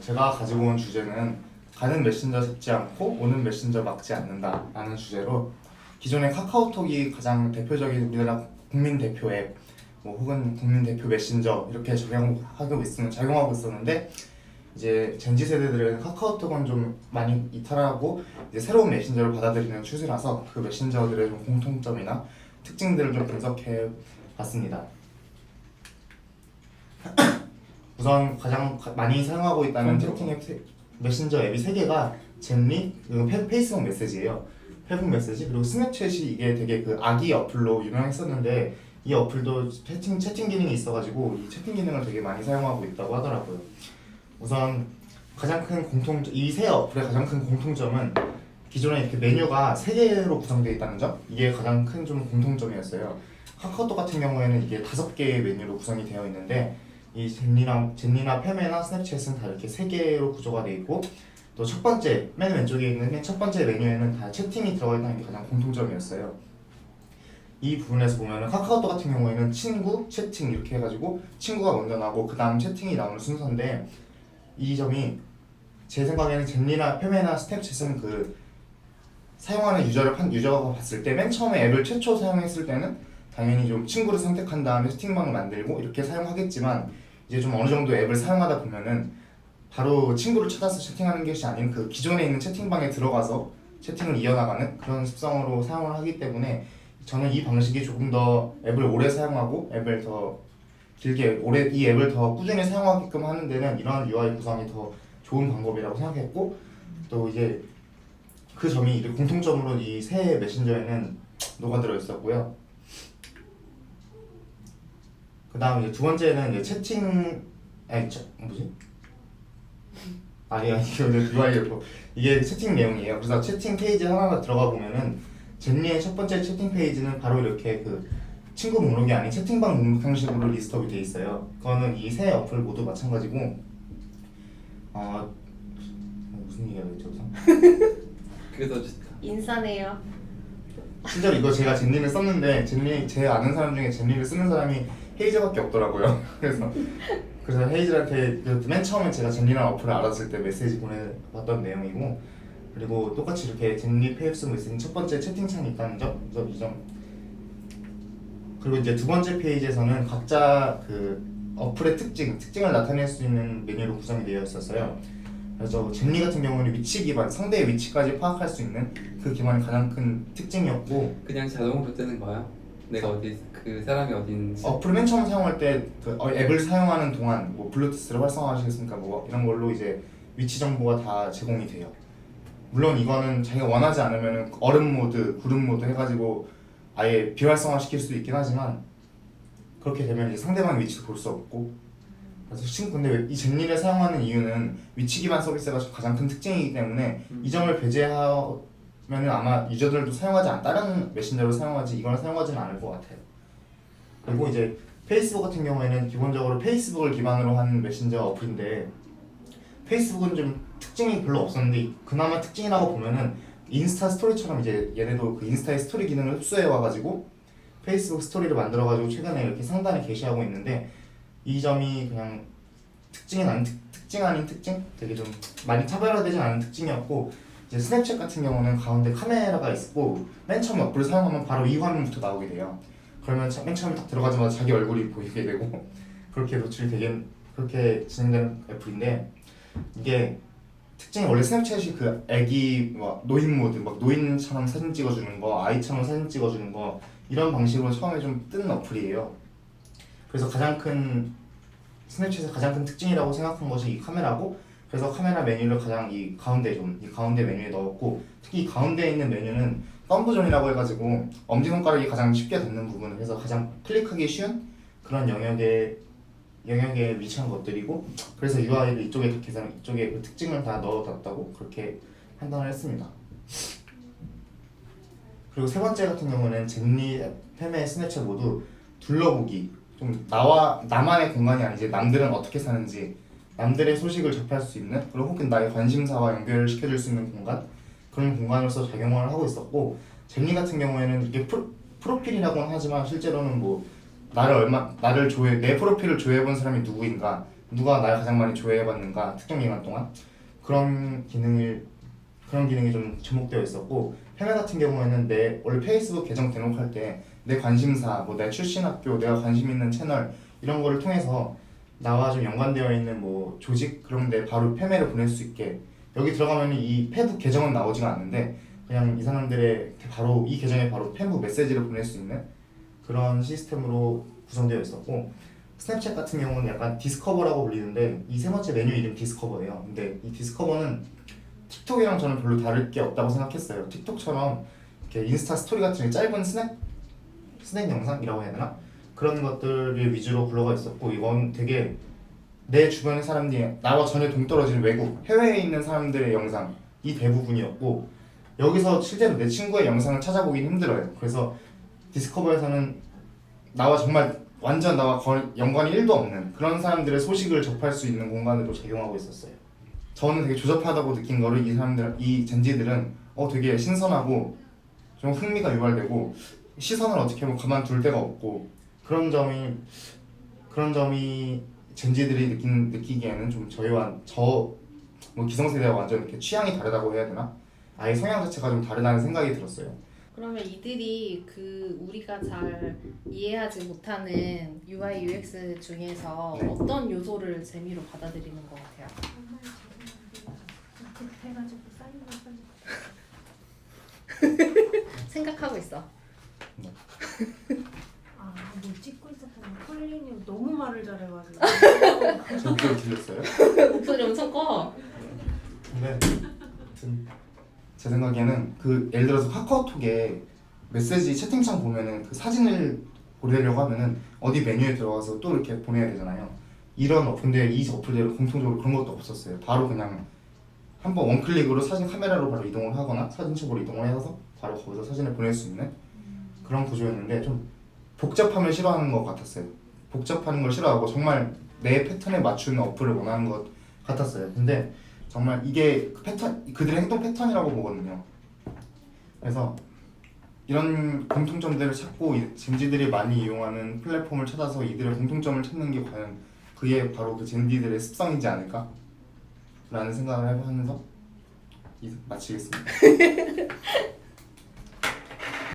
제가 가지고 온 주제는 가는 메신저 잡지 않고 오는 메신저 막지 않는다 라는 주제로 기존의 카카오톡이 가장 대표적인 우리나라 국민 대표 앱 혹은 국민 대표 메신저 이렇게 작용하고 있었는데 이제 젠지 세대들은 카카오톡은 좀 많이 이탈하고 이제 새로운 메신저를 받아들이는 추세라서 그 메신저들의 좀 공통점이나 특징들을 좀 분석해 봤습니다. 우선 가장 많이 사용하고 있다는 채팅 앱 메신저 앱이 3개가 젠리, 페이스북 메시지예요. 페이스북 메시지 그리고 스냅챗이 이게 되게 그 아기 어플로 유명했었는데 이 어플도 채팅 기능이 있어가지고 이 채팅 기능을 되게 많이 사용하고 있다고 하더라고요. 우선 이 세 어플의 가장 큰 공통점은 기존에 이렇게 메뉴가 3개로 구성되어 있다는 점, 이게 가장 큰 좀 공통점이었어요. 카카오톡 같은 경우에는 이게 5개의 메뉴로 구성이 되어 있는데 이 젠리나 페메나 스냅챗은 다 이렇게 3개로 구조가 되어 있고 또 첫 번째 맨 왼쪽에 있는 첫 번째 메뉴에는 다 채팅이 들어가 있다는 게 가장 공통점이었어요. 이 부분에서 보면은 카카오톡 같은 경우에는 친구, 채팅 이렇게 해가지고 친구가 먼저 나오고 그 다음 채팅이 나오는 순서인데 이 점이 제 생각에는 젠리나 페메나 스냅챗은 그 사용하는 유저가 봤을 때 맨 처음에 앱을 최초 사용했을 때는 당연히 좀 친구를 선택한 다음에 채팅방을 만들고 이렇게 사용하겠지만 이제 좀 어느 정도 앱을 사용하다 보면은 바로 친구를 찾아서 채팅하는 것이 아닌 그 기존에 있는 채팅방에 들어가서 채팅을 이어나가는 그런 습성으로 사용을 하기 때문에 저는 이 방식이 조금 더 앱을 오래 사용하고 앱을 더 길게 이 앱을 더 꾸준히 사용하게끔 하는 데는 이런 UI 구성이 더 좋은 방법이라고 생각했고 또 이제 그 점이 공통점으로 이 새 메신저에는 녹아들어 있었고요. 그 다음 이제 두 번째는 이제 채팅 UI였고 이게 채팅 내용이에요. 그래서 채팅 페이지 하나가 들어가 보면은 젠리의 첫 번째 채팅 페이지는 바로 이렇게 그 친구 목록이 아닌 채팅방 목록 형식으로 리스트업이 돼 있어요. 그거는 이 세 어플 모두 마찬가지고 무슨 얘기가 됐죠? 그게 더 좋다. 인싸네요. 실제로 이거 제가 젠리를 썼는데 제 아는 사람 중에 젠리를 쓰는 사람이 헤이즈밖에 없더라고요. 그래서 헤이즈한테 맨 처음에 제가 젠리라는 어플을 알았을 때 메시지 보내봤던 내용이고 그리고 똑같이 이렇게 젠리 페이스북 메시지 첫 번째 채팅창이 있다는 점, 이 점. 그리고 이제 두 번째 페이지에서는 각자 그 어플의 특징을 나타낼 수 있는 메뉴로 구성이 되어 있었어요. 그래서 젠리 같은 경우는 위치 기반, 상대의 위치까지 파악할 수 있는 그 기반이 가장 큰 특징이었고 그냥 자동으로 뜨는 거야? 내가 어디 그 사람이 어디 있는지. 어플을 맨 처음 사용할 때 그 앱을 사용하는 동안 뭐 블루투스를 활성화하시겠습니까? 뭐 이런 걸로 이제 위치 정보가 다 제공이 돼요. 물론 이거는 자기가 원하지 않으면 얼음 모드, 구름 모드 해가지고 아예 비활성화 시킬 수도 있긴 하지만 그렇게 되면 이제 상대방의 위치도 볼 수 없고 그래서 근데 이 젠리를 사용하는 이유는 위치 기반 서비스가 가장 큰 특징이기 때문에 이 점을 배제하면은 아마 유저들도 다른 메신저를 사용하지 이걸 사용하지는 않을 것 같아요. 그리고 이제 페이스북 같은 경우에는 기본적으로 페이스북을 기반으로 한 메신저 어플인데 페이스북은 좀 특징이 별로 없었는데 그나마 특징이라고 보면은 인스타 스토리처럼 이제 얘네도 그 인스타의 스토리 기능을 흡수해 와가지고 페이스북 스토리를 만들어가지고 최근에 이렇게 상단에 게시하고 있는데 이 점이 그냥 특징 아닌 특징? 되게 좀 많이 차별화되지 않은 특징이었고 이제 스냅챗 같은 경우는 가운데 카메라가 있고 맨 처음 어플을 사용하면 바로 이 화면부터 나오게 돼요. 그러면 맨 처음에 딱 들어가자마자 자기 얼굴이 보이게 되고 그렇게 그렇게 진행되는 애플인데 이게 특징이 원래 스냅챗이 그 애기 노인 모드 노인처럼 사진 찍어주는 거 아이처럼 사진 찍어주는 거 이런 방식으로 처음에 좀 뜬 어플이에요. 그래서 스냅챗의 가장 큰 특징이라고 생각한 것이 이 카메라고 그래서 카메라 메뉴를 이 가운데 메뉴에 넣었고 특히 이 가운데에 있는 메뉴는 덤브존이라고 해가지고 엄지손가락이 가장 쉽게 닿는 부분을 해서 가장 클릭하기 쉬운 그런 영역에 위치한 것들이고 그래서 UI를 이쪽에 그 특징을 다 넣어뒀다고 그렇게 판단을 했습니다. 그리고 세 번째 같은 경우는 젠리, 페메, 스냅챗 모두 둘러보기 좀 나만의 공간이 아니지 남들은 어떻게 사는지 남들의 소식을 접할 수 있는 그리고 혹은 나의 관심사와 연결을 시켜줄 수 있는 공간 그런 공간으로서 작용을 하고 있었고 젠리 같은 경우에는 이게 프로필이라고는 하지만 실제로는 뭐 내 프로필을 조회해본 사람이 누구인가 누가 날 가장 많이 조회해봤는가 특정 기간 동안 그런 기능이 좀 접목되어 있었고, 페메 같은 경우에는 내 원래 페이스북 계정 등록할 때 내 관심사, 뭐 내 출신 학교, 내가 관심 있는 채널 이런 거를 통해서 나와 좀 연관되어 있는 뭐 조직 그런 데 바로 페메를 보낼 수 있게, 여기 들어가면 이 페북 계정은 나오지가 않는데 그냥 이 사람들의 바로 이 계정에 바로 페북 메시지를 보낼 수 있는 그런 시스템으로 구성되어 있었고, 스냅챗 같은 경우는 약간 디스커버라고 불리는데 이 세 번째 메뉴 이름 디스커버예요. 근데 이 디스커버는 틱톡이랑 저는 별로 다를 게 없다고 생각했어요. 틱톡처럼 이렇게 인스타 스토리 같은 짧은 스냅 영상이라고 해야 되나? 그런 것들을 위주로 굴러가 있었고, 이건 되게 내 주변의 사람들이 나와 전혀 동떨어진 외국, 해외에 있는 사람들의 영상이 대부분이었고, 여기서 실제로 내 친구의 영상을 찾아보긴 힘들어요. 그래서 디스커버에서는 나와 정말 완전 나와 연관이 1도 없는 그런 사람들의 소식을 접할 수 있는 공간으로 작용하고 있었어요. 저는 되게 조잡하다고 느낀 거를 이 젠지들은 되게 신선하고 좀 흥미가 유발되고 시선을 어떻게 보면 가만둘 데가 없고, 그런 점이 젠지들이 느끼기에는 좀 저희와 뭐 기성세대와 완전 이렇게 취향이 다르다고 해야 되나? 아예 성향 자체가 좀 다르다는 생각이 들었어요. 그러면 이들이 그 우리가 잘 이해하지 못하는 UI UX 중에서 네. 어떤 요소를 재미로 받아들이는 것 같아요? 정말 급해가지고 사진을 생각하고 있어. 뭘 찍고 있었구나. 컬린이 너무 말을 잘해가지고. 저 목소리 들렸어요? 목소리 엄청 커. 근데 아무튼 제 생각에는 그 예를 들어서 카카오톡에 메시지 채팅창 보면은 그 사진을 보내려고 하면은 어디 메뉴에 들어가서 또 이렇게 보내야 되잖아요. 근데 이 어플들은 공통적으로 그런 것도 없었어요. 바로 그냥 한번 원클릭으로 사진 카메라로 바로 이동을 하거나 사진첩으로 이동을 해서 바로 거기서 사진을 보낼 수 있는 그런 구조였는데, 좀 복잡함을 싫어하는 것 같았어요. 복잡한 걸 싫어하고 정말 내 패턴에 맞추는 어플을 원하는 것 같았어요. 근데 정말 이게 그들의 행동 패턴이라고 보거든요. 그래서 이런 공통점들을 찾고 젠지들이 많이 이용하는 플랫폼을 찾아서 이들의 공통점을 찾는 게 과연 그게 바로 그 젠지들의 습성이지 않을까? 라는 생각을 하면서 마치겠습니다.